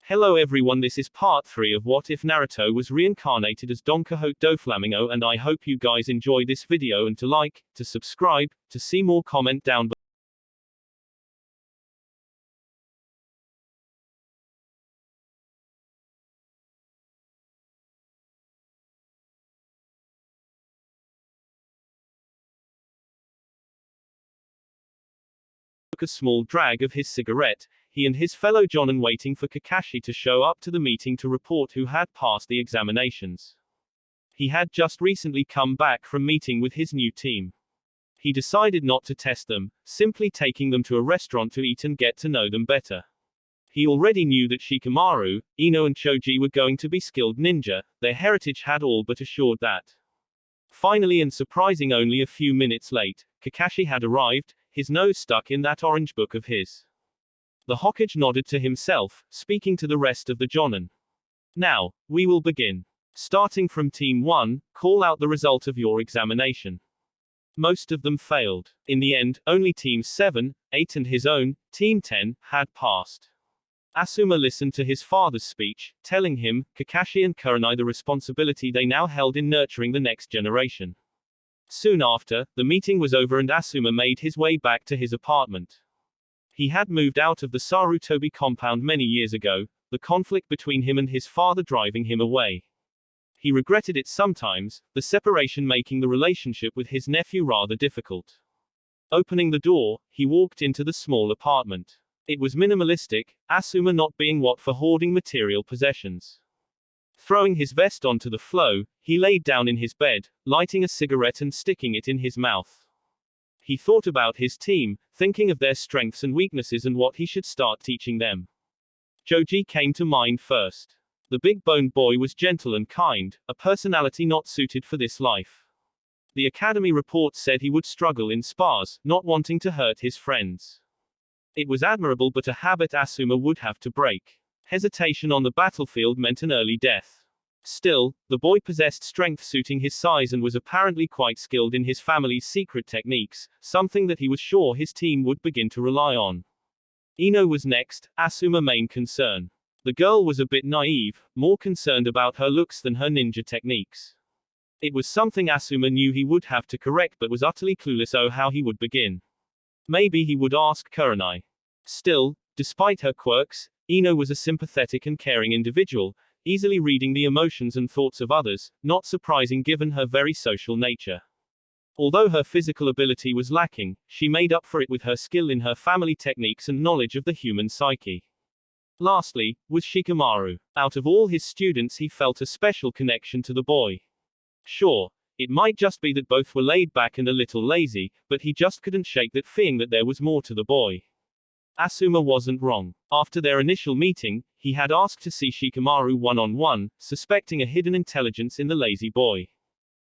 Hello everyone, this is part 3 of What If Naruto was reincarnated as Donquixote Doflamingo, and I hope you guys enjoy this video and to like, to subscribe, to see more, comment down below. Took a small drag of his cigarette, he and his fellow Jonin waiting for Kakashi to show up to the meeting to report who had passed the examinations. He had just recently come back from meeting with his new team. He decided not to test them, simply taking them to a restaurant to eat and get to know them better. He already knew that Shikamaru, Ino and Choji were going to be skilled ninja, their heritage had all but assured that. Finally, and surprising only a few minutes late, Kakashi had arrived, his nose stuck in that orange book of his. The Hokage nodded to himself, speaking to the rest of the Jonin. Now, we will begin. Starting from Team 1, call out the result of your examination. Most of them failed. In the end, only Teams 7, 8 and his own, Team 10, had passed. Asuma listened to his father's speech, telling him, Kakashi and Kurenai the responsibility they now held in nurturing the next generation. Soon after, the meeting was over and Asuma made his way back to his apartment. He had moved out of the Sarutobi compound many years ago, the conflict between him and his father driving him away. He regretted it sometimes, the separation making the relationship with his nephew rather difficult. Opening the door, he walked into the small apartment. It was minimalistic, Asuma not being what for hoarding material possessions. Throwing his vest onto the floor, he laid down in his bed, lighting a cigarette and sticking it in his mouth. He thought about his team, thinking of their strengths and weaknesses and what he should start teaching them. Choji came to mind first. The big-boned boy was gentle and kind, a personality not suited for this life. The academy report said he would struggle in spars, not wanting to hurt his friends. It was admirable, but a habit Asuma would have to break. Hesitation on the battlefield meant an early death. Still, the boy possessed strength suiting his size and was apparently quite skilled in his family's secret techniques, something that he was sure his team would begin to rely on. Ino was next, Asuma's main concern. The girl was a bit naive, more concerned about her looks than her ninja techniques. It was something Asuma knew he would have to correct but was utterly clueless how he would begin. Maybe he would ask Kurenai. Still, despite her quirks, Ino was a sympathetic and caring individual, easily reading the emotions and thoughts of others, not surprising given her very social nature. Although her physical ability was lacking, she made up for it with her skill in her family techniques and knowledge of the human psyche. Lastly, was Shikamaru. Out of all his students he felt a special connection to the boy. Sure, it might just be that both were laid back and a little lazy, but he just couldn't shake that feeling that there was more to the boy. Asuma wasn't wrong. After their initial meeting, he had asked to see Shikamaru one-on-one, suspecting a hidden intelligence in the lazy boy.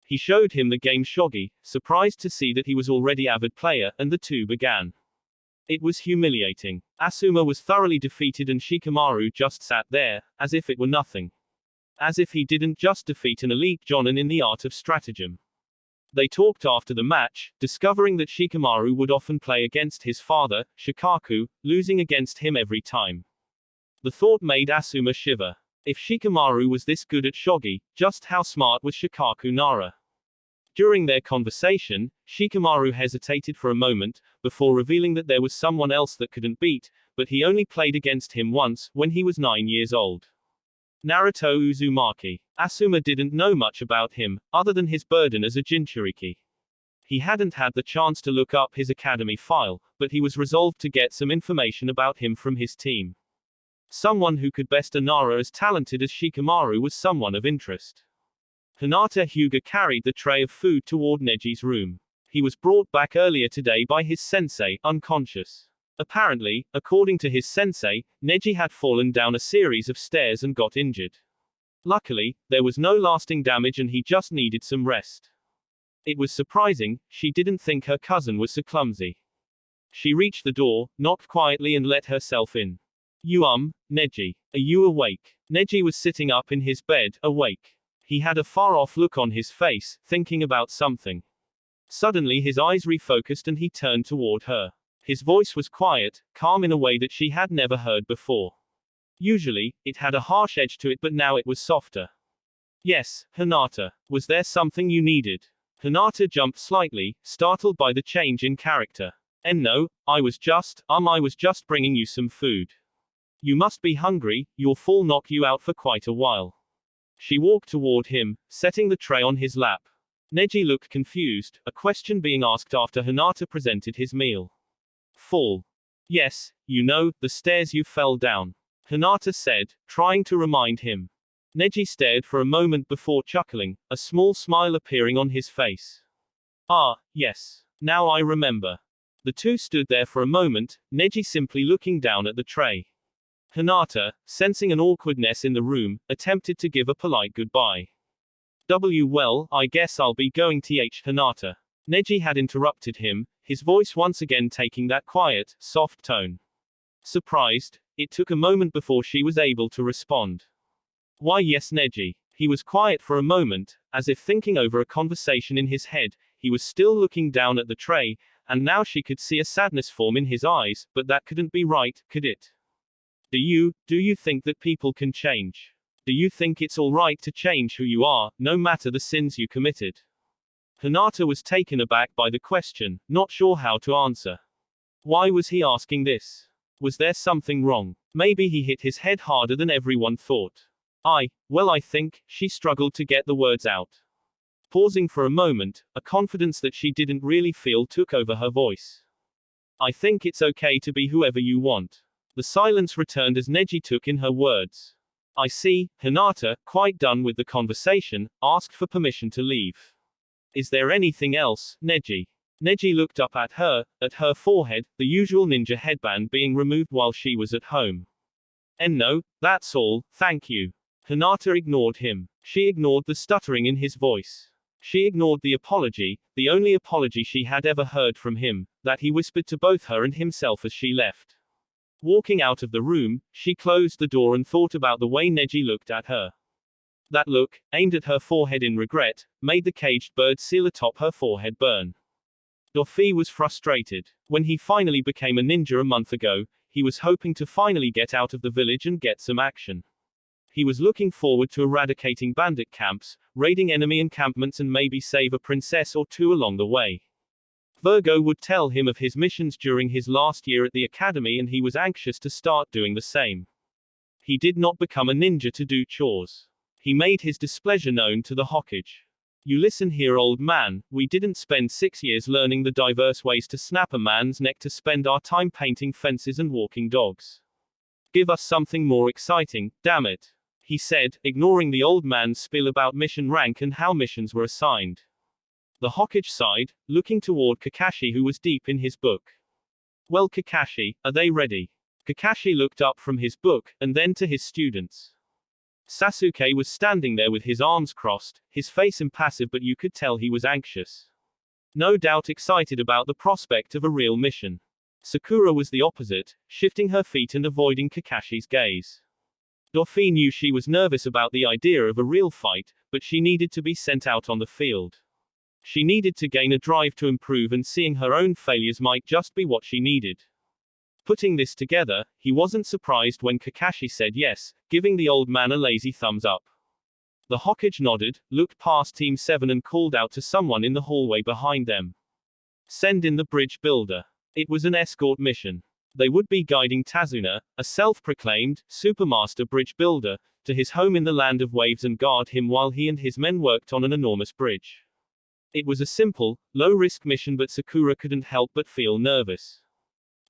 He showed him the game shogi, surprised to see that he was already avid player, and the two began. It was humiliating. Asuma was thoroughly defeated and Shikamaru just sat there, as if it were nothing. As if he didn't just defeat an elite Jonin in the art of stratagem. They talked after the match, discovering that Shikamaru would often play against his father, Shikaku, losing against him every time. The thought made Asuma shiver. If Shikamaru was this good at shogi, just how smart was Shikaku Nara? During their conversation, Shikamaru hesitated for a moment, before revealing that there was someone else that couldn't beat, but he only played against him once, when he was 9 years old. Naruto Uzumaki. Asuma didn't know much about him, other than his burden as a Jinchuriki. He hadn't had the chance to look up his academy file, but he was resolved to get some information about him from his team. Someone who could best a Nara as talented as Shikamaru was someone of interest. Hinata Hyuga carried the tray of food toward Neji's room. He was brought back earlier today by his sensei, unconscious. Apparently, according to his sensei, Neji had fallen down a series of stairs and got injured. Luckily, there was no lasting damage and he just needed some rest. It was surprising, she didn't think her cousin was so clumsy. She reached the door, knocked quietly and let herself in. Neji. Are you awake? Neji was sitting up in his bed, awake. He had a far-off look on his face, thinking about something. Suddenly his eyes refocused and he turned toward her. His voice was quiet, calm in a way that she had never heard before. Usually, it had a harsh edge to it, but now it was softer. Yes, Hinata. Was there something you needed? Hinata jumped slightly, startled by the change in character. And no, I was just bringing you some food. You must be hungry, your fall knocked you out for quite a while. She walked toward him, setting the tray on his lap. Neji looked confused, a question being asked after Hinata presented his meal. Fall. Yes, you know, the stairs you fell down. Hinata said, trying to remind him. Neji stared for a moment before chuckling, a small smile appearing on his face. Ah, yes. Now I remember. The two stood there for a moment, Neji simply looking down at the tray. Hinata, sensing an awkwardness in the room, attempted to give a polite goodbye. Well, I guess I'll be going to Hinata. Neji had interrupted him, his voice once again taking that quiet, soft tone. Surprised, it took a moment before she was able to respond. Why yes Neji. He was quiet for a moment, as if thinking over a conversation in his head. He was still looking down at the tray, and now she could see a sadness form in his eyes, but that couldn't be right, could it? Do you think that people can change? Do you think it's alright to change who you are, no matter the sins you committed? Hinata was taken aback by the question, not sure how to answer. Why was he asking this? Was there something wrong? Maybe he hit his head harder than everyone thought. I think, she struggled to get the words out. Pausing for a moment, a confidence that she didn't really feel took over her voice. I think it's okay to be whoever you want. The silence returned as Neji took in her words. I see. Hinata, quite done with the conversation, asked for permission to leave. Is there anything else, Neji? Neji looked up at her forehead, the usual ninja headband being removed while she was at home. And no, that's all, thank you. Hinata ignored him. She ignored the stuttering in his voice. She ignored the apology, the only apology she had ever heard from him, that he whispered to both her and himself as she left. Walking out of the room, she closed the door and thought about the way Neji looked at her. That look, aimed at her forehead in regret, made the caged bird seal atop her forehead burn. Doflamingo was frustrated. When he finally became a ninja a month ago, he was hoping to finally get out of the village and get some action. He was looking forward to eradicating bandit camps, raiding enemy encampments and maybe save a princess or two along the way. Virgo would tell him of his missions during his last year at the academy and he was anxious to start doing the same. He did not become a ninja to do chores. He made his displeasure known to the Hokage. You listen here old man, we didn't spend 6 years learning the diverse ways to snap a man's neck to spend our time painting fences and walking dogs. Give us something more exciting, damn it. He said, ignoring the old man's spiel about mission rank and how missions were assigned. The Hokage sighed, looking toward Kakashi who was deep in his book. Well Kakashi, are they ready? Kakashi looked up from his book, and then to his students. Sasuke was standing there with his arms crossed, his face impassive but you could tell he was anxious. No doubt excited about the prospect of a real mission. Sakura was the opposite, shifting her feet and avoiding Kakashi's gaze. Doflamingo knew she was nervous about the idea of a real fight, but she needed to be sent out on the field. She needed to gain a drive to improve and seeing her own failures might just be what she needed. Putting this together, he wasn't surprised when Kakashi said yes, giving the old man a lazy thumbs up. The Hokage nodded, looked past Team 7 and called out to someone in the hallway behind them. Send in the bridge builder. It was an escort mission. They would be guiding Tazuna, a self-proclaimed supermaster bridge builder, to his home in the land of waves and guard him while he and his men worked on an enormous bridge. It was a simple, low-risk mission but Sakura couldn't help but feel nervous.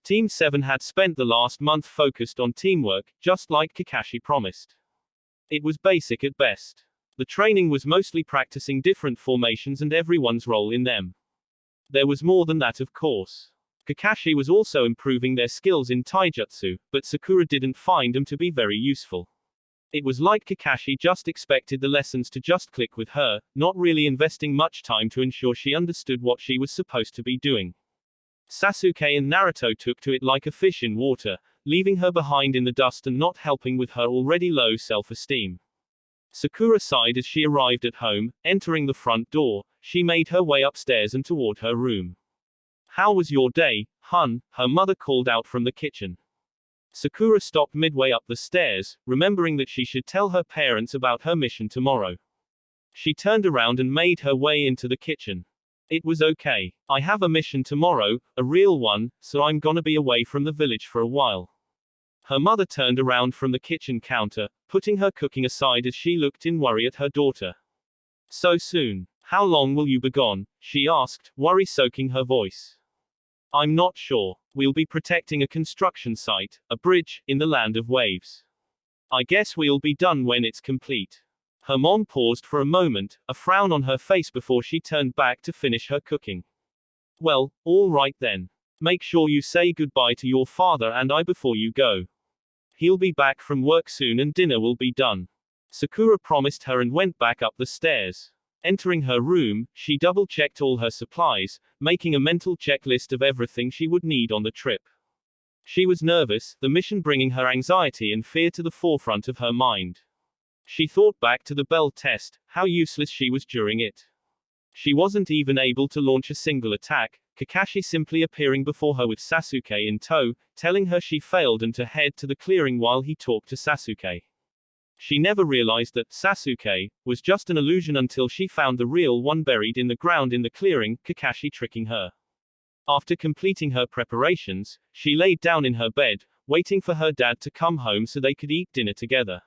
Team 7 had spent the last month focused on teamwork, just like Kakashi promised. It was basic at best. The training was mostly practicing different formations and everyone's role in them. There was more than that of course. Kakashi was also improving their skills in taijutsu, but Sakura didn't find them to be very useful. It was like Kakashi just expected the lessons to just click with her, not really investing much time to ensure she understood what she was supposed to be doing. Sasuke and Naruto took to it like a fish in water, leaving her behind in the dust and not helping with her already low self-esteem. Sakura sighed as she arrived at home, entering the front door, she made her way upstairs and toward her room. How was your day, hun? Her mother called out from the kitchen. Sakura stopped midway up the stairs, remembering that she should tell her parents about her mission tomorrow. She turned around and made her way into the kitchen. It was okay. I have a mission tomorrow, a real one, so I'm gonna be away from the village for a while. Her mother turned around from the kitchen counter, putting her cooking aside as she looked in worry at her daughter. So soon. How long will you be gone? She asked, worry soaking her voice. I'm not sure. We'll be protecting a construction site, a bridge, in the land of waves. I guess we'll be done when it's complete. Her mom paused for a moment, a frown on her face before she turned back to finish her cooking. Well, all right then. Make sure you say goodbye to your father and I before you go. He'll be back from work soon and dinner will be done. Sakura promised her and went back up the stairs. Entering her room, she double-checked all her supplies, making a mental checklist of everything she would need on the trip. She was nervous, the mission bringing her anxiety and fear to the forefront of her mind. She thought back to the bell test, how useless she was during it. She wasn't even able to launch a single attack, Kakashi simply appearing before her with Sasuke in tow, telling her she failed and to head to the clearing while he talked to Sasuke. She never realized that Sasuke was just an illusion until she found the real one buried in the ground in the clearing, Kakashi tricking her. After completing her preparations, she laid down in her bed, waiting for her dad to come home so they could eat dinner together.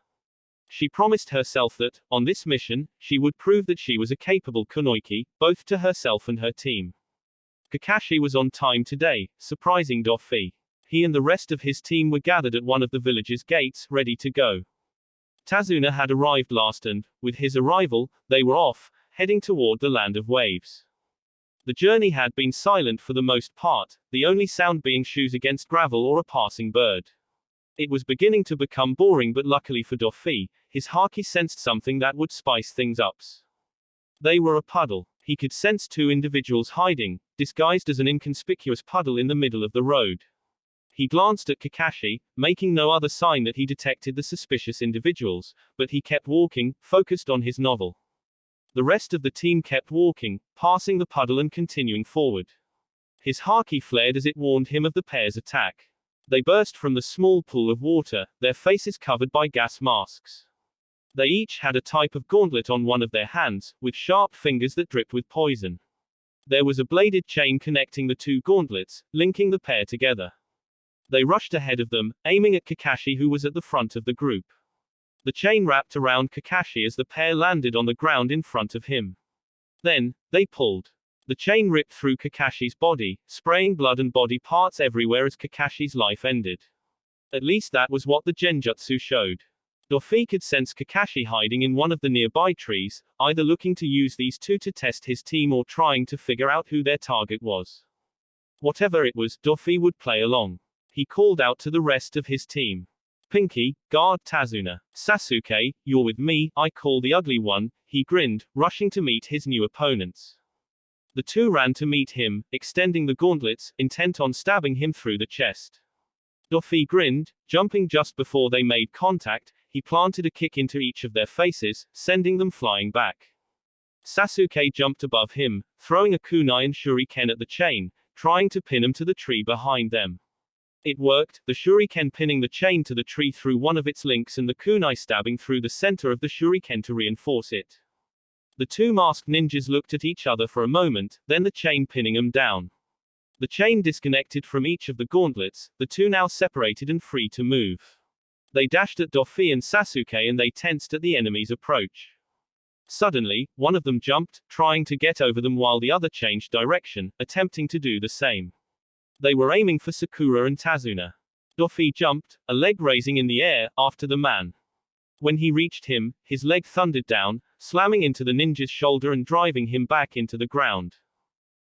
She promised herself that, on this mission, she would prove that she was a capable kunoichi, both to herself and her team. Kakashi was on time today, surprising Doflamingo. He and the rest of his team were gathered at one of the village's gates, ready to go. Tazuna had arrived last and, with his arrival, they were off, heading toward the land of waves. The journey had been silent for the most part, the only sound being shoes against gravel or a passing bird. It was beginning to become boring, but luckily for Doflamingo, his Haki sensed something that would spice things up. They were a puddle. He could sense two individuals hiding, disguised as an inconspicuous puddle in the middle of the road. He glanced at Kakashi, making no other sign that he detected the suspicious individuals, but he kept walking, focused on his novel. The rest of the team kept walking, passing the puddle and continuing forward. His Haki flared as it warned him of the pair's attack. They burst from the small pool of water, their faces covered by gas masks. They each had a type of gauntlet on one of their hands, with sharp fingers that dripped with poison. There was a bladed chain connecting the two gauntlets, linking the pair together. They rushed ahead of them, aiming at Kakashi who was at the front of the group. The chain wrapped around Kakashi as the pair landed on the ground in front of him. Then, they pulled. The chain ripped through Kakashi's body, spraying blood and body parts everywhere as Kakashi's life ended. At least that was what the genjutsu showed. Doflamingo could sense Kakashi hiding in one of the nearby trees, either looking to use these two to test his team or trying to figure out who their target was. Whatever it was, Doflamingo would play along. He called out to the rest of his team. Pinky, guard Tazuna. Sasuke, you're with me, I call the ugly one, he grinned, rushing to meet his new opponents. The two ran to meet him, extending the gauntlets, intent on stabbing him through the chest. Doflamingo grinned, jumping just before they made contact, he planted a kick into each of their faces, sending them flying back. Sasuke jumped above him, throwing a kunai and shuriken at the chain, trying to pin him to the tree behind them. It worked, the shuriken pinning the chain to the tree through one of its links and the kunai stabbing through the center of the shuriken to reinforce it. The two masked ninjas looked at each other for a moment, then the chain pinning them down. The chain disconnected from each of the gauntlets, the two now separated and free to move. They dashed at Doflamingo and Sasuke and they tensed at the enemy's approach. Suddenly, one of them jumped, trying to get over them while the other changed direction, attempting to do the same. They were aiming for Sakura and Tazuna. Doflamingo jumped, a leg raising in the air, after the man. When he reached him, his leg thundered down, slamming into the ninja's shoulder and driving him back into the ground.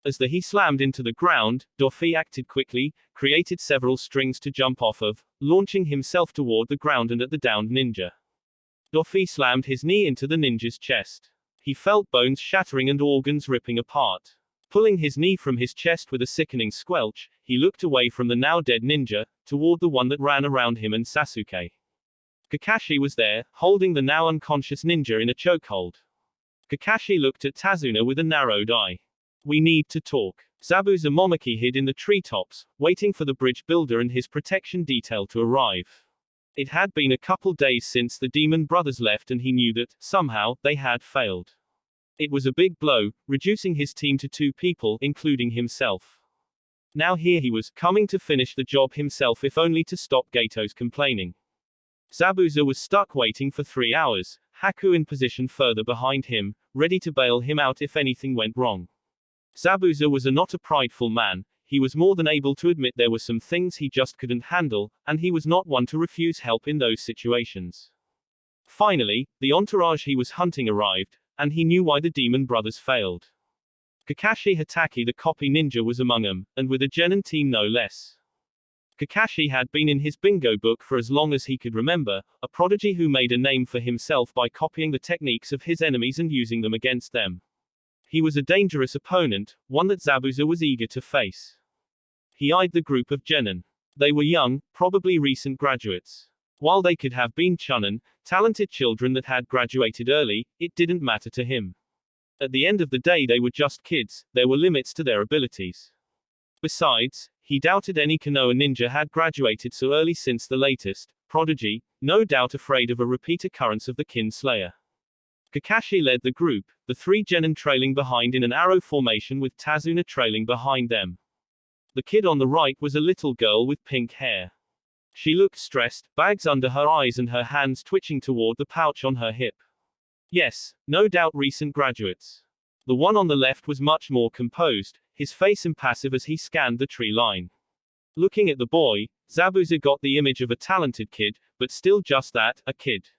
As he slammed into the ground, Doflamingo acted quickly, created several strings to jump off of, launching himself toward the ground and at the downed ninja. Doflamingo slammed his knee into the ninja's chest. He felt bones shattering and organs ripping apart. Pulling his knee from his chest with a sickening squelch, he looked away from the now dead ninja, toward the one that ran around him and Sasuke. Kakashi was there, holding the now unconscious ninja in a chokehold. Kakashi looked at Tazuna with a narrowed eye. We need to talk. Zabuza Momoki hid in the treetops, waiting for the bridge builder and his protection detail to arrive. It had been a couple days since the demon brothers left and he knew that, somehow, they had failed. It was a big blow, reducing his team to 2 people, including himself. Now here he was, coming to finish the job himself if only to stop Gateau's complaining. Zabuza was stuck waiting for 3 hours, Haku in position further behind him, ready to bail him out if anything went wrong. Zabuza was not a prideful man, he was more than able to admit there were some things he just couldn't handle, and he was not one to refuse help in those situations. Finally, the entourage he was hunting arrived, and he knew why the demon brothers failed. Kakashi Hatake the copy ninja was among them, and with a Jonin team no less. Kakashi had been in his bingo book for as long as he could remember, a prodigy who made a name for himself by copying the techniques of his enemies and using them against them. He was a dangerous opponent, one that Zabuza was eager to face. He eyed the group of Jonin. They were young, probably recent graduates. While they could have been Chunin, talented children that had graduated early, it didn't matter to him. At the end of the day they were just kids, there were limits to their abilities. Besides, he doubted any Konoha ninja had graduated so early since the latest prodigy, no doubt afraid of a repeat occurrence of the Kin Slayer. Kakashi led the group, the 3 Jonin trailing behind in an arrow formation with Tazuna trailing behind them. The kid on the right was a little girl with pink hair. She looked stressed, bags under her eyes and her hands twitching toward the pouch on her hip. Yes, no doubt recent graduates. The one on the left was much more composed, his face impassive as he scanned the tree line. Looking at the boy, Zabuza got the image of a talented kid, but still just that, a kid.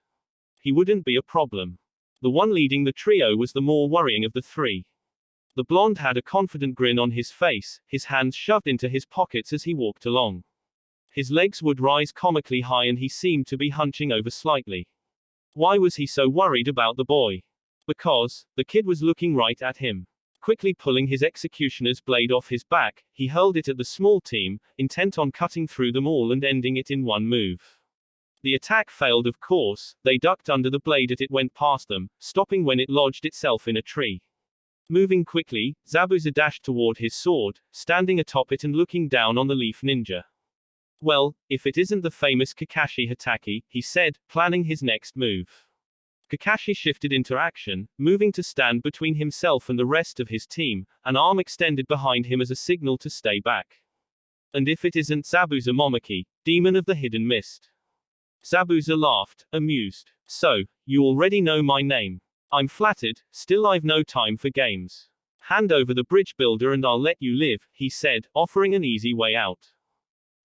He wouldn't be a problem. The one leading the trio was the more worrying of the 3. The blonde had a confident grin on his face, his hands shoved into his pockets as he walked along. His legs would rise comically high and he seemed to be hunching over slightly. Why was he so worried about the boy? Because, the kid was looking right at him. Quickly pulling his executioner's blade off his back, he hurled it at the small team, intent on cutting through them all and ending it in one move. The attack failed of course, they ducked under the blade as it went past them, stopping when it lodged itself in a tree. Moving quickly, Zabuza dashed toward his sword, standing atop it and looking down on the leaf ninja. Well, if it isn't the famous Kakashi Hatake, he said, planning his next move. Kakashi shifted into action, moving to stand between himself and the rest of his team, an arm extended behind him as a signal to stay back. And if it isn't Zabuza Momoki, demon of the hidden mist. Zabuza laughed, amused. So, you already know my name. I'm flattered, still I've no time for games. Hand over the bridge builder and I'll let you live, he said, offering an easy way out.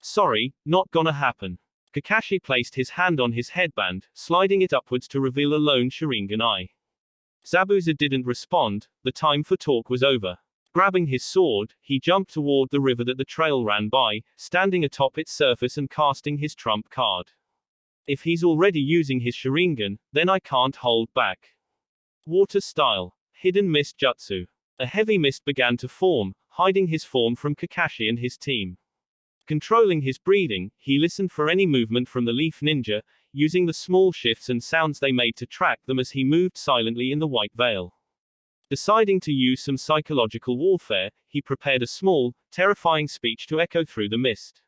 Sorry, not gonna happen. Kakashi placed his hand on his headband, sliding it upwards to reveal a lone Sharingan eye. Zabuza didn't respond, the time for talk was over. Grabbing his sword, he jumped toward the river that the trail ran by, standing atop its surface and casting his trump card. If he's already using his Sharingan, then I can't hold back. Water style. Hidden mist jutsu. A heavy mist began to form, hiding his form from Kakashi and his team. Controlling his breathing, he listened for any movement from the leaf ninja, using the small shifts and sounds they made to track them as he moved silently in the white veil. Deciding to use some psychological warfare, he prepared a small, terrifying speech to echo through the mist.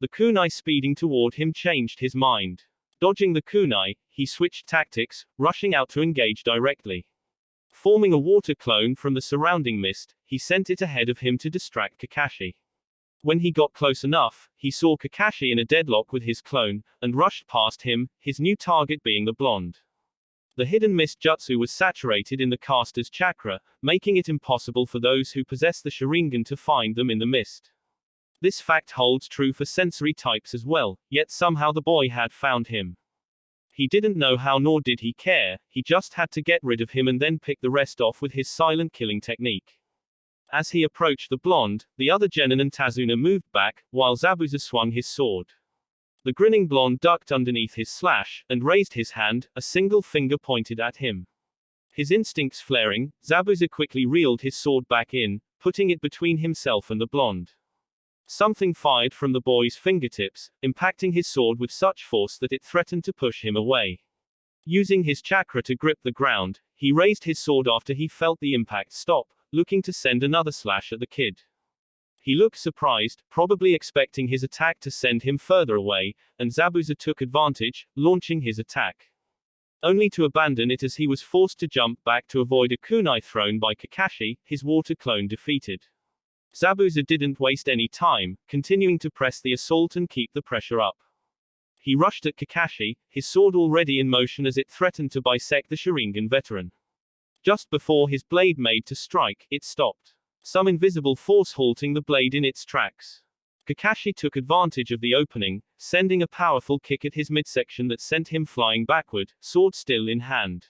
The kunai speeding toward him changed his mind. Dodging the kunai, he switched tactics, rushing out to engage directly. Forming a water clone from the surrounding mist, he sent it ahead of him to distract Kakashi. When he got close enough, he saw Kakashi in a deadlock with his clone, and rushed past him, his new target being the blonde. The hidden mist jutsu was saturated in the caster's chakra, making it impossible for those who possess the Sharingan to find them in the mist. This fact holds true for sensory types as well, yet somehow the boy had found him. He didn't know how nor did he care, he just had to get rid of him and then pick the rest off with his silent killing technique. As he approached the blonde, the other Jonin and Tazuna moved back, while Zabuza swung his sword. The grinning blonde ducked underneath his slash, and raised his hand, a single finger pointed at him. His instincts flaring, Zabuza quickly reeled his sword back in, putting it between himself and the blonde. Something fired from the boy's fingertips, impacting his sword with such force that it threatened to push him away. Using his chakra to grip the ground, he raised his sword after he felt the impact stop, looking to send another slash at the kid. He looked surprised, probably expecting his attack to send him further away, and Zabuza took advantage, launching his attack. Only to abandon it as he was forced to jump back to avoid a kunai thrown by Kakashi, his water clone defeated. Zabuza didn't waste any time, continuing to press the assault and keep the pressure up. He rushed at Kakashi, his sword already in motion as it threatened to bisect the Sharingan veteran. Just before his blade made to strike, it stopped. Some invisible force halting the blade in its tracks. Kakashi took advantage of the opening, sending a powerful kick at his midsection that sent him flying backward, sword still in hand.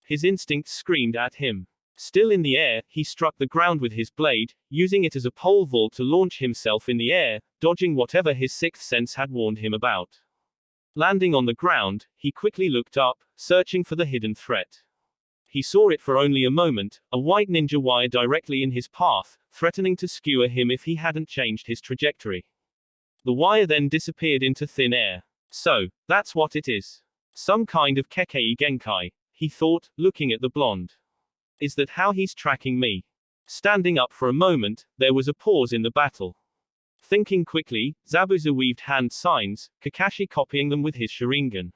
His instincts screamed at him. Still in the air, he struck the ground with his blade, using it as a pole vault to launch himself in the air, dodging whatever his sixth sense had warned him about. Landing on the ground, he quickly looked up, searching for the hidden threat. He saw it for only a moment, a white ninja wire directly in his path, threatening to skewer him if he hadn't changed his trajectory. The wire then disappeared into thin air. So, that's what it is. Some kind of Kekkei Genkai, he thought, looking at the blonde. Is that how he's tracking me? Standing up for a moment, there was a pause in the battle. Thinking quickly, Zabuza weaved hand signs, Kakashi copying them with his Sharingan.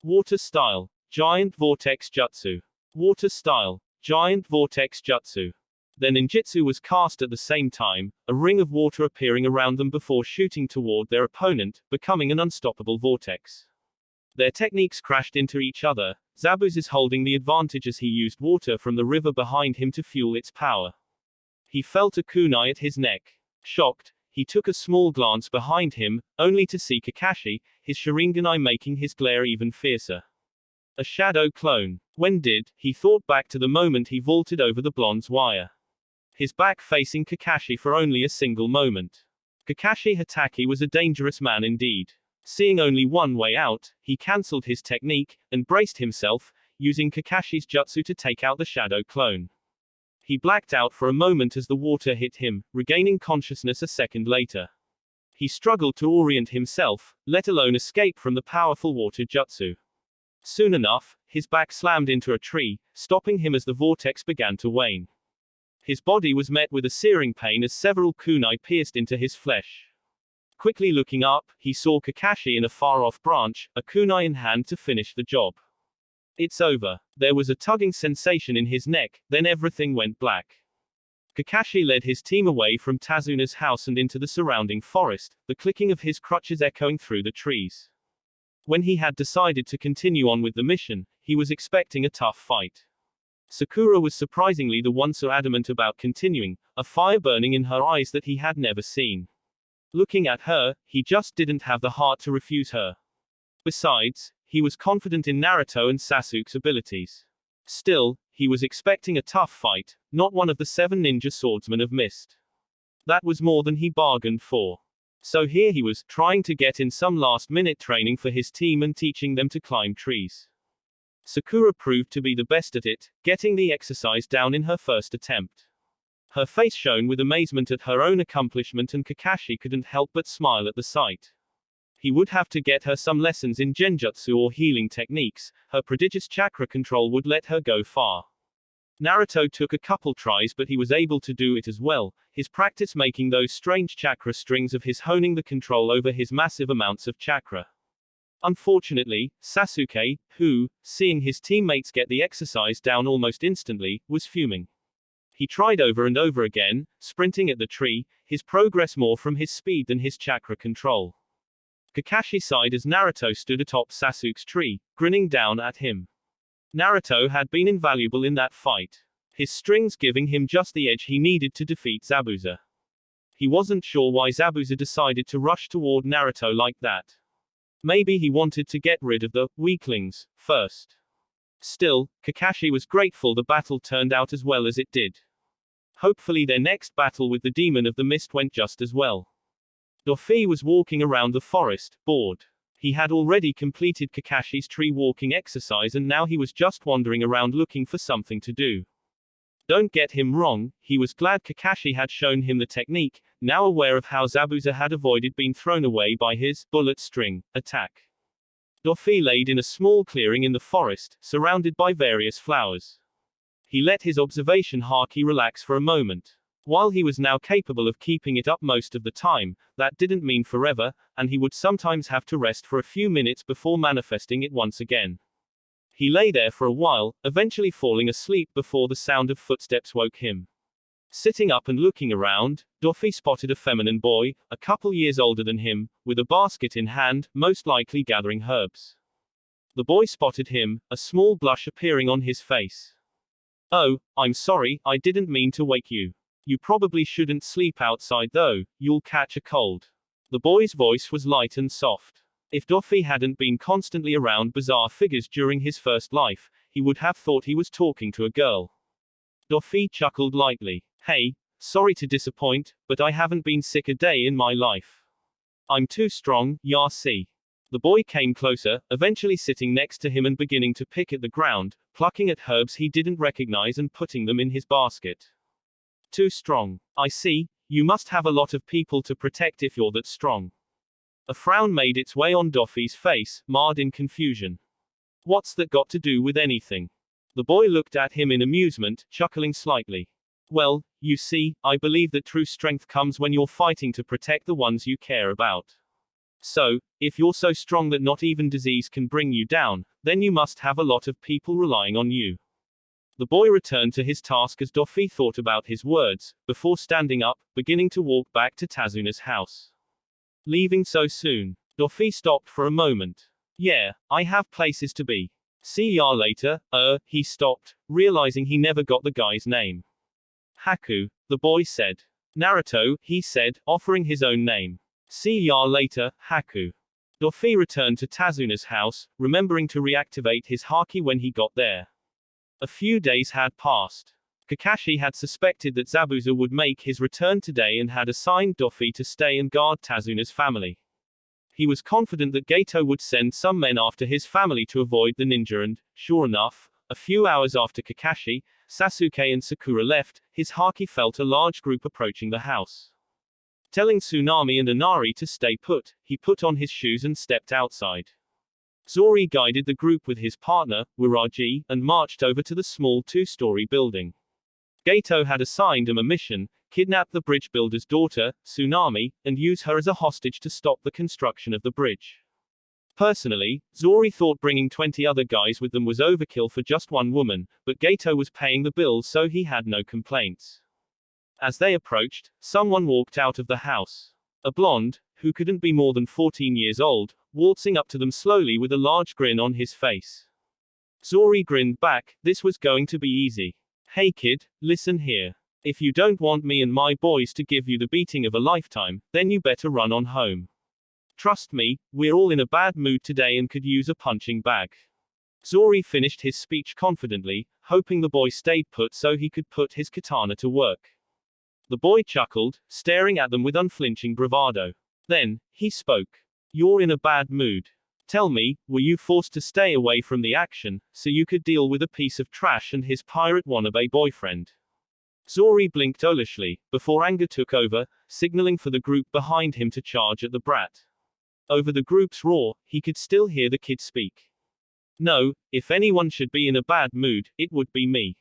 Water style. Giant vortex jutsu. Water style. Giant vortex jutsu. Their ninjutsu was cast at the same time, a ring of water appearing around them before shooting toward their opponent, becoming an unstoppable vortex. Their techniques crashed into each other, Zabuza's holding the advantage as he used water from the river behind him to fuel its power. He felt a kunai at his neck. Shocked, he took a small glance behind him, only to see Kakashi, his Sharingan eye making his glare even fiercer. A shadow clone. When did, he thought back to the moment he vaulted over the blonde's wire. His back facing Kakashi for only a single moment. Kakashi Hatake was a dangerous man indeed. Seeing only one way out, he cancelled his technique, and braced himself, using Kakashi's jutsu to take out the shadow clone. He blacked out for a moment as the water hit him, regaining consciousness a second later. He struggled to orient himself, let alone escape from the powerful water jutsu. Soon enough, his back slammed into a tree, stopping him as the vortex began to wane. His body was met with a searing pain as several kunai pierced into his flesh. Quickly looking up, he saw Kakashi in a far-off branch, a kunai in hand to finish the job. It's over. There was a tugging sensation in his neck, then everything went black. Kakashi led his team away from Tazuna's house and into the surrounding forest, the clicking of his crutches echoing through the trees. When he had decided to continue on with the mission, he was expecting a tough fight. Sakura was surprisingly the one so adamant about continuing, a fire burning in her eyes that he had never seen. Looking at her, he just didn't have the heart to refuse her. Besides, he was confident in Naruto and Sasuke's abilities. Still, he was expecting a tough fight, not one of the 7 ninja swordsmen of Mist. That was more than he bargained for. So here he was, trying to get in some last-minute training for his team and teaching them to climb trees. Sakura proved to be the best at it, getting the exercise down in her first attempt. Her face shone with amazement at her own accomplishment and Kakashi couldn't help but smile at the sight. He would have to get her some lessons in genjutsu or healing techniques, her prodigious chakra control would let her go far. Naruto took a couple tries but he was able to do it as well, his practice making those strange chakra strings of his honing the control over his massive amounts of chakra. Unfortunately, Sasuke, who, seeing his teammates get the exercise down almost instantly, was fuming. He tried over and over again, sprinting at the tree, his progress more from his speed than his chakra control. Kakashi sighed as Naruto stood atop Sasuke's tree, grinning down at him. Naruto had been invaluable in that fight. His strings giving him just the edge he needed to defeat Zabuza. He wasn't sure why Zabuza decided to rush toward Naruto like that. Maybe he wanted to get rid of the weaklings first. Still, Kakashi was grateful the battle turned out as well as it did. Hopefully their next battle with the Demon of the Mist went just as well. Doflamingo was walking around the forest, bored. He had already completed Kakashi's tree walking exercise and now he was just wandering around looking for something to do. Don't get him wrong, he was glad Kakashi had shown him the technique, now aware of how Zabuza had avoided being thrown away by his bullet string attack. Doflamingo laid in a small clearing in the forest, surrounded by various flowers. He let his observation haki relax for a moment. While he was now capable of keeping it up most of the time, that didn't mean forever, and he would sometimes have to rest for a few minutes before manifesting it once again. He lay there for a while, eventually falling asleep before the sound of footsteps woke him. Sitting up and looking around, Doflamingo spotted a feminine boy, a couple years older than him, with a basket in hand, most likely gathering herbs. The boy spotted him, a small blush appearing on his face. "Oh, I'm sorry, I didn't mean to wake you. You probably shouldn't sleep outside though, you'll catch a cold." The boy's voice was light and soft. If Doflamingo hadn't been constantly around bizarre figures during his first life, he would have thought he was talking to a girl. Doflamingo chuckled lightly. "Hey, sorry to disappoint, but I haven't been sick a day in my life. I'm too strong, ya see." The boy came closer, eventually sitting next to him and beginning to pick at the ground, plucking at herbs he didn't recognize and putting them in his basket. "Too strong. I see, you must have a lot of people to protect if you're that strong." A frown made its way on Doflamingo's face, marred in confusion. "What's that got to do with anything?" The boy looked at him in amusement, chuckling slightly. "Well, you see, I believe that true strength comes when you're fighting to protect the ones you care about. So, if you're so strong that not even disease can bring you down, then you must have a lot of people relying on you." The boy returned to his task as Doflamingo thought about his words, before standing up, beginning to walk back to Tazuna's house. "Leaving so soon?" Doflamingo stopped for a moment. "Yeah, I have places to be. See ya later." He stopped, realizing he never got the guy's name. "Haku," the boy said. "Naruto," he said, offering his own name. "See ya later, Haku." Doflamingo returned to Tazuna's house, remembering to reactivate his haki when he got there. A few days had passed. Kakashi had suspected that Zabuza would make his return today and had assigned Doflamingo to stay and guard Tazuna's family. He was confident that Gateau would send some men after his family to avoid the ninja and, sure enough, a few hours after Kakashi, Sasuke and Sakura left, his haki felt a large group approaching the house. Telling Tsunami and Inari to stay put, he put on his shoes and stepped outside. Zori guided the group with his partner, Wiraji, and marched over to the small two-story building. Gateau had assigned him a mission: kidnap the bridge builder's daughter, Tsunami, and use her as a hostage to stop the construction of the bridge. Personally, Zori thought bringing 20 other guys with them was overkill for just one woman, but Gateau was paying the bill so he had no complaints. As they approached, someone walked out of the house. A blonde, who couldn't be more than 14 years old, waltzing up to them slowly with a large grin on his face. Zori grinned back. This was going to be easy. "Hey kid, listen here. If you don't want me and my boys to give you the beating of a lifetime, then you better run on home. Trust me, we're all in a bad mood today and could use a punching bag." Zori finished his speech confidently, hoping the boy stayed put so he could put his katana to work. The boy chuckled, staring at them with unflinching bravado. Then, he spoke. "You're in a bad mood. Tell me, were you forced to stay away from the action, so you could deal with a piece of trash and his pirate wannabe boyfriend?" Zori blinked owlishly, before anger took over, signaling for the group behind him to charge at the brat. Over the group's roar, he could still hear the kid speak. "No, if anyone should be in a bad mood, it would be me."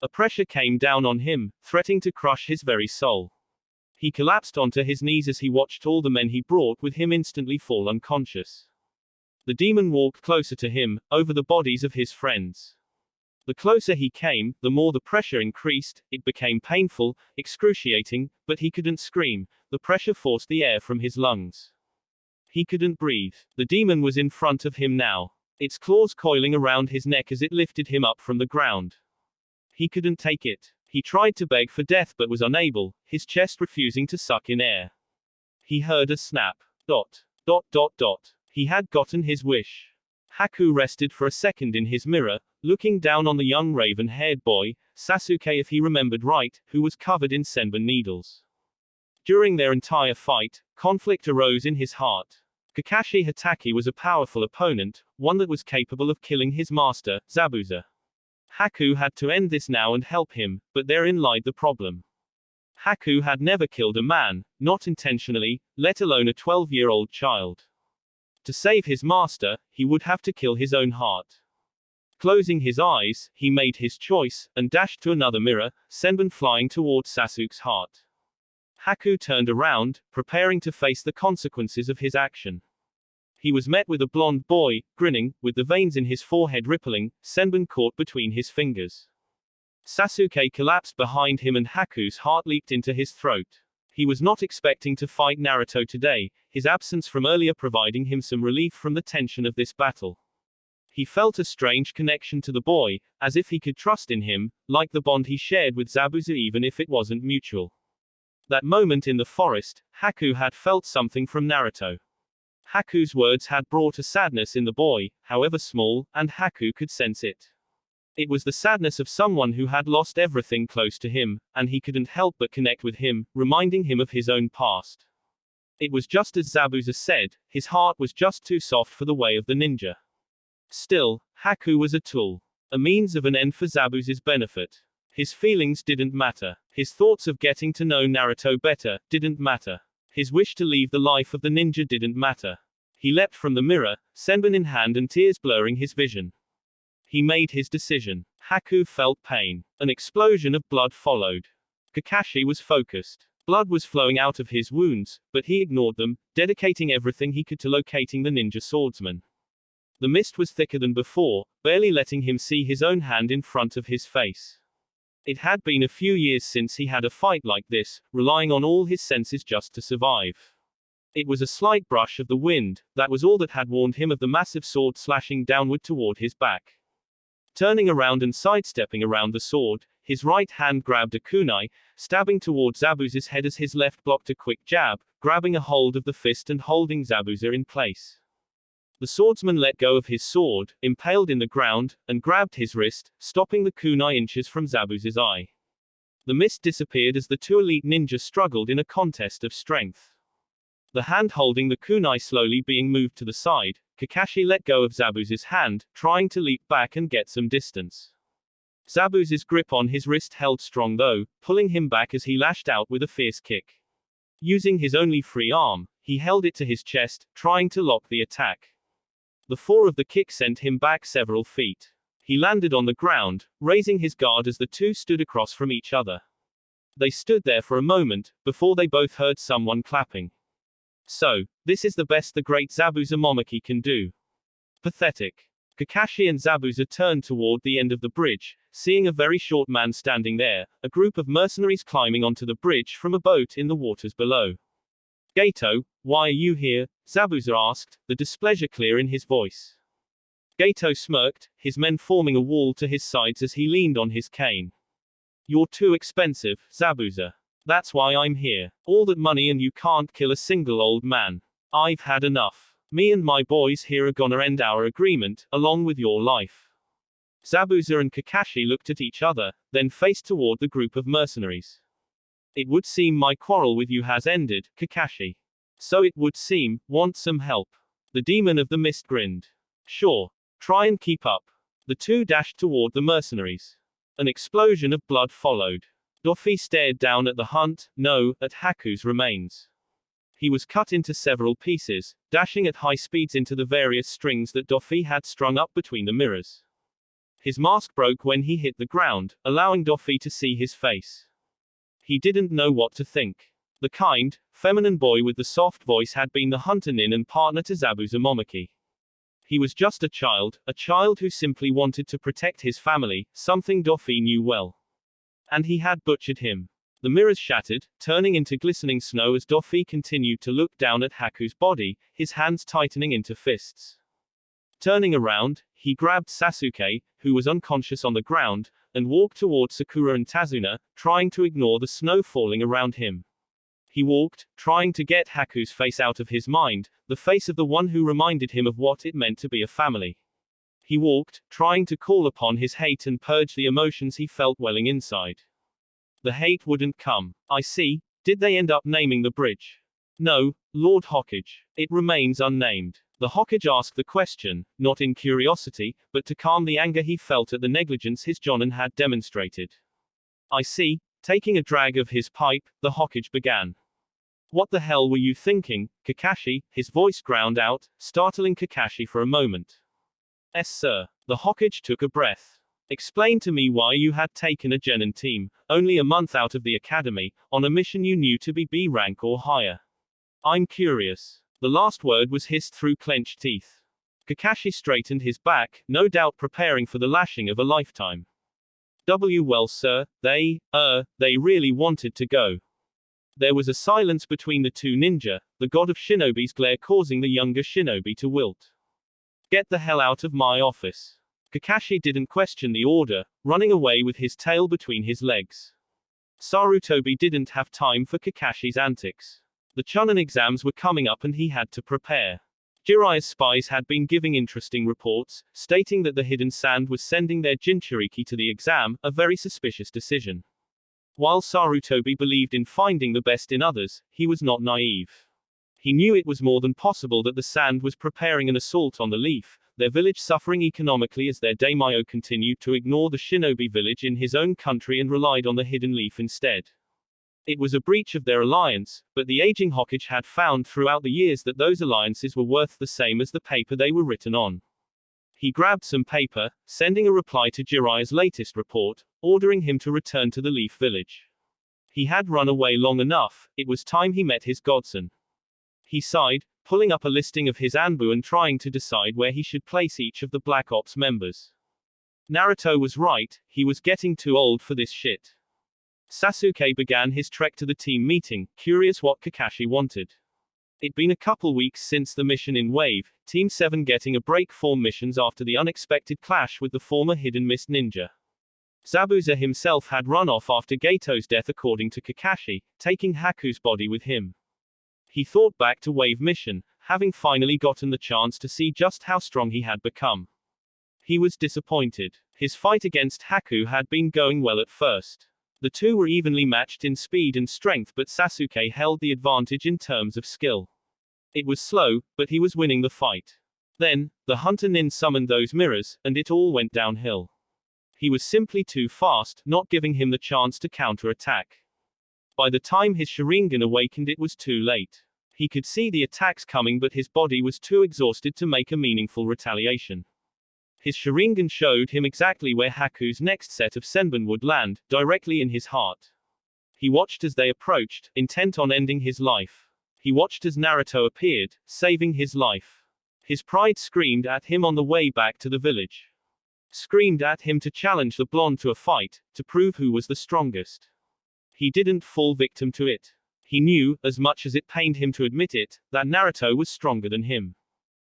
A pressure came down on him, threatening to crush his very soul. He collapsed onto his knees as he watched all the men he brought with him instantly fall unconscious. The demon walked closer to him, over the bodies of his friends. The closer he came, the more the pressure increased. It became painful, excruciating, but he couldn't scream. The pressure forced the air from his lungs. He couldn't breathe. The demon was in front of him now, its claws coiling around his neck as it lifted him up from the ground. He couldn't take it. He tried to beg for death but was unable, his chest refusing to suck in air. He heard a snap. Dot. Dot dot dot. He had gotten his wish. Haku rested for a second in his mirror, looking down on the young raven-haired boy, Sasuke if he remembered right, who was covered in senbon needles. During their entire fight, conflict arose in his heart. Kakashi Hatake was a powerful opponent, one that was capable of killing his master, Zabuza. Haku had to end this now and help him, but therein lied the problem. Haku had never killed a man, not intentionally, let alone a 12-year-old child. To save his master, he would have to kill his own heart. Closing his eyes, he made his choice, and dashed to another mirror, Senbon flying toward Sasuke's heart. Haku turned around, preparing to face the consequences of his action. He was met with a blonde boy, grinning, with the veins in his forehead rippling, Senbon caught between his fingers. Sasuke collapsed behind him and Haku's heart leaped into his throat. He was not expecting to fight Naruto today, his absence from earlier providing him some relief from the tension of this battle. He felt a strange connection to the boy, as if he could trust in him, like the bond he shared with Zabuza even if it wasn't mutual. That moment in the forest, Haku had felt something from Naruto. Haku's words had brought a sadness in the boy, however small, and Haku could sense it. It was the sadness of someone who had lost everything close to him, and he couldn't help but connect with him, reminding him of his own past. It was just as Zabuza said, his heart was just too soft for the way of the ninja. Still, Haku was a tool. A means of an end for Zabuza's benefit. His feelings didn't matter. His thoughts of getting to know Naruto better didn't matter. His wish to leave the life of the ninja didn't matter. He leapt from the mirror, Senbon in hand and tears blurring his vision. He made his decision. Haku felt pain. An explosion of blood followed. Kakashi was focused. Blood was flowing out of his wounds, but he ignored them, dedicating everything he could to locating the ninja swordsman. The mist was thicker than before, barely letting him see his own hand in front of his face. It had been a few years since he had a fight like this, relying on all his senses just to survive. It was a slight brush of the wind, that was all that had warned him of the massive sword slashing downward toward his back. Turning around and sidestepping around the sword, his right hand grabbed a kunai, stabbing toward Zabuza's head as his left blocked a quick jab, grabbing a hold of the fist and holding Zabuza in place. The swordsman let go of his sword, impaled in the ground, and grabbed his wrist, stopping the kunai inches from Zabuza's eye. The mist disappeared as the two elite ninjas struggled in a contest of strength. The hand holding the kunai slowly being moved to the side, Kakashi let go of Zabuza's hand, trying to leap back and get some distance. Zabuza's grip on his wrist held strong though, pulling him back as he lashed out with a fierce kick. Using his only free arm, he held it to his chest, trying to lock the attack. The force of the kick sent him back several feet. He landed on the ground, raising his guard as the two stood across from each other. They stood there for a moment, before they both heard someone clapping. So, this is the best the great Zabuza Momoki can do. Pathetic. Kakashi and Zabuza turned toward the end of the bridge, seeing a very short man standing there, a group of mercenaries climbing onto the bridge from a boat in the waters below. Gateau, why are you here? Zabuza asked, the displeasure clear in his voice. Gateau smirked, his men forming a wall to his sides as he leaned on his cane. You're too expensive, Zabuza. That's why I'm here. All that money and you can't kill a single old man. I've had enough. Me and my boys here are gonna end our agreement, along with your life. Zabuza and Kakashi looked at each other, then faced toward the group of mercenaries. It would seem my quarrel with you has ended, Kakashi. So it would seem, want some help. The demon of the mist grinned. Sure. Try and keep up. The two dashed toward the mercenaries. An explosion of blood followed. Doffy stared down at the hunt, no, at Haku's remains. He was cut into several pieces, dashing at high speeds into the various strings that Doffy had strung up between the mirrors. His mask broke when he hit the ground, allowing Doffy to see his face. He didn't know what to think. The kind, feminine boy with the soft voice had been the hunter nin and partner to Zabuza Momoki. He was just a child who simply wanted to protect his family, something Doffy knew well. And he had butchered him. The mirrors shattered, turning into glistening snow as Doffy continued to look down at Haku's body, his hands tightening into fists. Turning around, he grabbed Sasuke, who was unconscious on the ground, and walked toward Sakura and Tazuna, trying to ignore the snow falling around him. He walked, trying to get Haku's face out of his mind, the face of the one who reminded him of what it meant to be a family. He walked, trying to call upon his hate and purge the emotions he felt welling inside. The hate wouldn't come. I see. Did they end up naming the bridge? No, Lord Hokage. It remains unnamed. The Hokage asked the question, not in curiosity, but to calm the anger he felt at the negligence his Jonin had demonstrated. I see. Taking a drag of his pipe, the Hokage began. What the hell were you thinking, Kakashi? His voice ground out, startling Kakashi for a moment. Sir. The Hokage took a breath. Explain to me why you had taken a Jonin team, only a month out of the academy, on a mission you knew to be B rank or higher. I'm curious. The last word was hissed through clenched teeth. Kakashi straightened his back, no doubt preparing for the lashing of a lifetime. Well sir, they really wanted to go. There was a silence between the two ninja, the god of shinobi's glare causing the younger shinobi to wilt. Get the hell out of my office. Kakashi didn't question the order, running away with his tail between his legs. Sarutobi didn't have time for Kakashi's antics. The Chunin exams were coming up and he had to prepare. Jiraiya's spies had been giving interesting reports, stating that the Hidden Sand was sending their Jinchuriki to the exam, a very suspicious decision. While Sarutobi believed in finding the best in others, he was not naive. He knew it was more than possible that the Sand was preparing an assault on the Leaf, their village suffering economically as their daimyo continued to ignore the shinobi village in his own country and relied on the Hidden Leaf instead. It was a breach of their alliance, but the aging Hokage had found throughout the years that those alliances were worth the same as the paper they were written on. He grabbed some paper, sending a reply to Jiraiya's latest report, ordering him to return to the Leaf Village. He had run away long enough, it was time he met his godson. He sighed, pulling up a listing of his Anbu and trying to decide where he should place each of the Black Ops members. Naruto was right, he was getting too old for this shit. Sasuke began his trek to the team meeting, curious what Kakashi wanted. It'd been a couple weeks since the mission in Wave, Team 7 getting a break from missions after the unexpected clash with the former Hidden Mist ninja. Zabuza himself had run off after Gateau's death according to Kakashi, taking Haku's body with him. He thought back to Wave mission, having finally gotten the chance to see just how strong he had become. He was disappointed. His fight against Haku had been going well at first. The two were evenly matched in speed and strength, but Sasuke held the advantage in terms of skill. It was slow, but he was winning the fight. Then, the Hunter Nin summoned those mirrors, and it all went downhill. He was simply too fast, not giving him the chance to counterattack. By the time his Sharingan awakened, it was too late. He could see the attacks coming, but his body was too exhausted to make a meaningful retaliation. His Sharingan showed him exactly where Haku's next set of Senbon would land, directly in his heart. He watched as they approached, intent on ending his life. He watched as Naruto appeared, saving his life. His pride screamed at him on the way back to the village. Screamed at him to challenge the blonde to a fight, to prove who was the strongest. He didn't fall victim to it. He knew, as much as it pained him to admit it, that Naruto was stronger than him.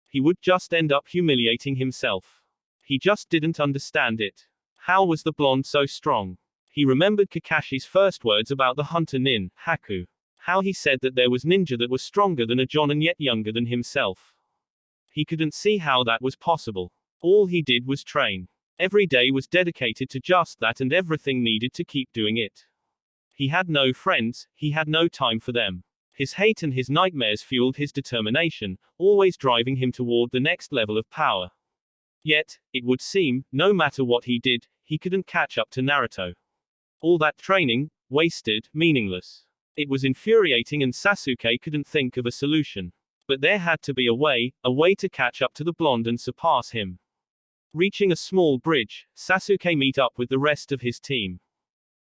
He would just end up humiliating himself. He just didn't understand it. How was the blonde so strong? He remembered Kakashi's first words about the Hunter Nin, Haku. How he said that there was ninja that was stronger than a Jonin yet younger than himself. He couldn't see how that was possible. All he did was train. Every day was dedicated to just that, and everything needed to keep doing it. He had no friends, he had no time for them. His hate and his nightmares fueled his determination, always driving him toward the next level of power. Yet, it would seem, no matter what he did, he couldn't catch up to Naruto. All that training, wasted, meaningless. It was infuriating, and Sasuke couldn't think of a solution. But there had to be a way to catch up to the blonde and surpass him. Reaching a small bridge, Sasuke met up with the rest of his team.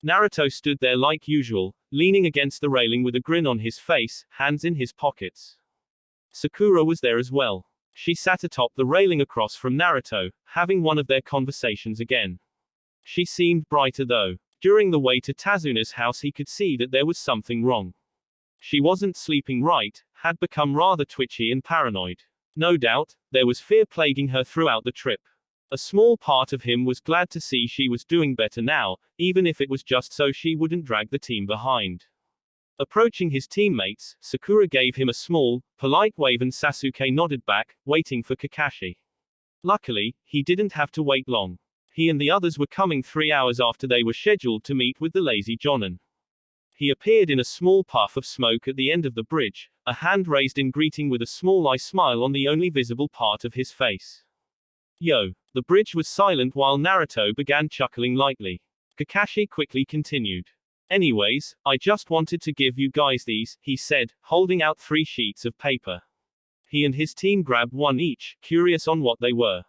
Naruto stood there like usual, leaning against the railing with a grin on his face, hands in his pockets. Sakura was there as well. She sat atop the railing across from Naruto, having one of their conversations again. She seemed brighter though. During the way to Tazuna's house he could see that there was something wrong. She wasn't sleeping right, had become rather twitchy and paranoid. No doubt, there was fear plaguing her throughout the trip. A small part of him was glad to see she was doing better now, even if it was just so she wouldn't drag the team behind. Approaching his teammates, Sakura gave him a small, polite wave and Sasuke nodded back, waiting for Kakashi. Luckily, he didn't have to wait long. He and the others were coming 3 hours after they were scheduled to meet with the lazy Jonin. He appeared in a small puff of smoke at the end of the bridge, a hand raised in greeting with a small eye smile on the only visible part of his face. Yo. The bridge was silent while Naruto began chuckling lightly. Kakashi quickly continued. Anyways, I just wanted to give you guys these, he said, holding out 3 sheets of paper. He and his team grabbed one each, curious on what they were.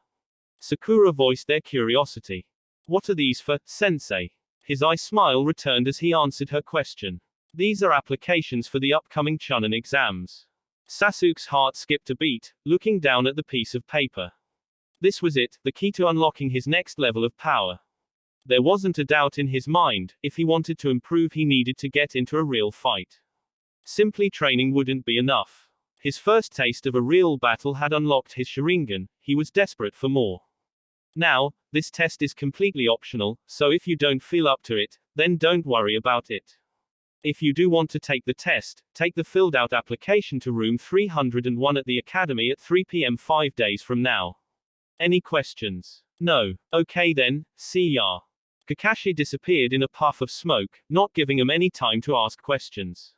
Sakura voiced their curiosity. What are these for, sensei? His eye smile returned as he answered her question. These are applications for the upcoming Chunin exams. Sasuke's heart skipped a beat, looking down at the piece of paper. This was it, the key to unlocking his next level of power. There wasn't a doubt in his mind, if he wanted to improve he needed to get into a real fight. Simply training wouldn't be enough. His first taste of a real battle had unlocked his Sharingan, he was desperate for more. Now, this test is completely optional, so if you don't feel up to it, then don't worry about it. If you do want to take the test, take the filled out application to room 301 at the academy at 3 p.m. 5 days from now. Any questions? No. Okay then, see ya. Kakashi disappeared in a puff of smoke, not giving him any time to ask questions.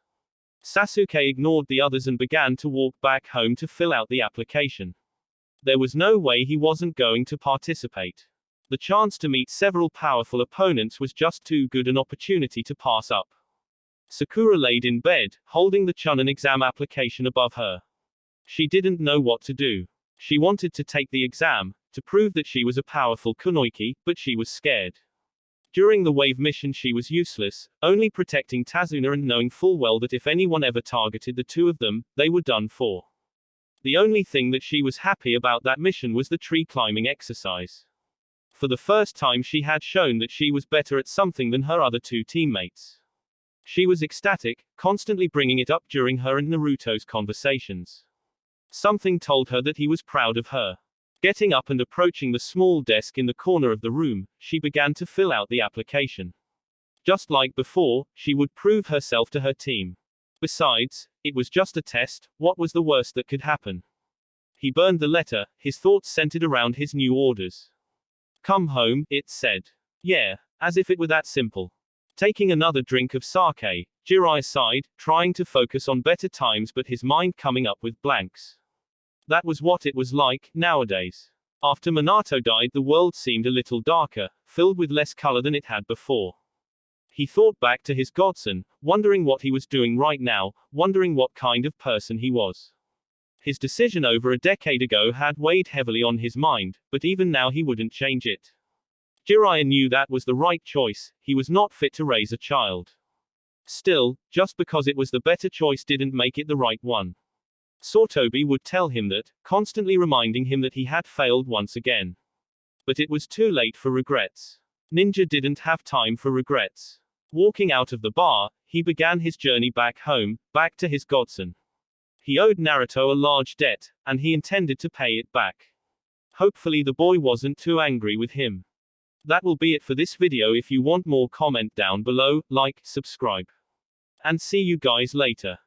Sasuke ignored the others and began to walk back home to fill out the application. There was no way he wasn't going to participate. The chance to meet several powerful opponents was just too good an opportunity to pass up. Sakura laid in bed, holding the Chunin exam application above her. She didn't know what to do. She wanted to take the exam, to prove that she was a powerful kunoichi, but she was scared. During the wave mission she was useless, only protecting Tazuna and knowing full well that if anyone ever targeted the two of them, they were done for. The only thing that she was happy about that mission was the tree climbing exercise. For the first time she had shown that she was better at something than her other two teammates. She was ecstatic, constantly bringing it up during her and Naruto's conversations. Something told her that he was proud of her. Getting up and approaching the small desk in the corner of the room, she began to fill out the application. Just like before, she would prove herself to her team. Besides, it was just a test, what was the worst that could happen? He burned the letter, his thoughts centered around his new orders. Come home, it said. Yeah, as if it were that simple. Taking another drink of sake, Jiraiya sighed, trying to focus on better times but his mind coming up with blanks. That was what it was like, nowadays. After Minato died the world seemed a little darker, filled with less color than it had before. He thought back to his godson, wondering what he was doing right now, wondering what kind of person he was. His decision over a decade ago had weighed heavily on his mind, but even now he wouldn't change it. Jiraiya knew that was the right choice, he was not fit to raise a child. Still, just because it was the better choice didn't make it the right one. Satobi would tell him that, constantly reminding him that he had failed once again. But it was too late for regrets. Ninja didn't have time for regrets. Walking out of the bar, he began his journey back home, back to his godson. He owed Naruto a large debt, and he intended to pay it back. Hopefully the boy wasn't too angry with him. That will be it for this video. If you want more, comment down below, like, subscribe. And see you guys later.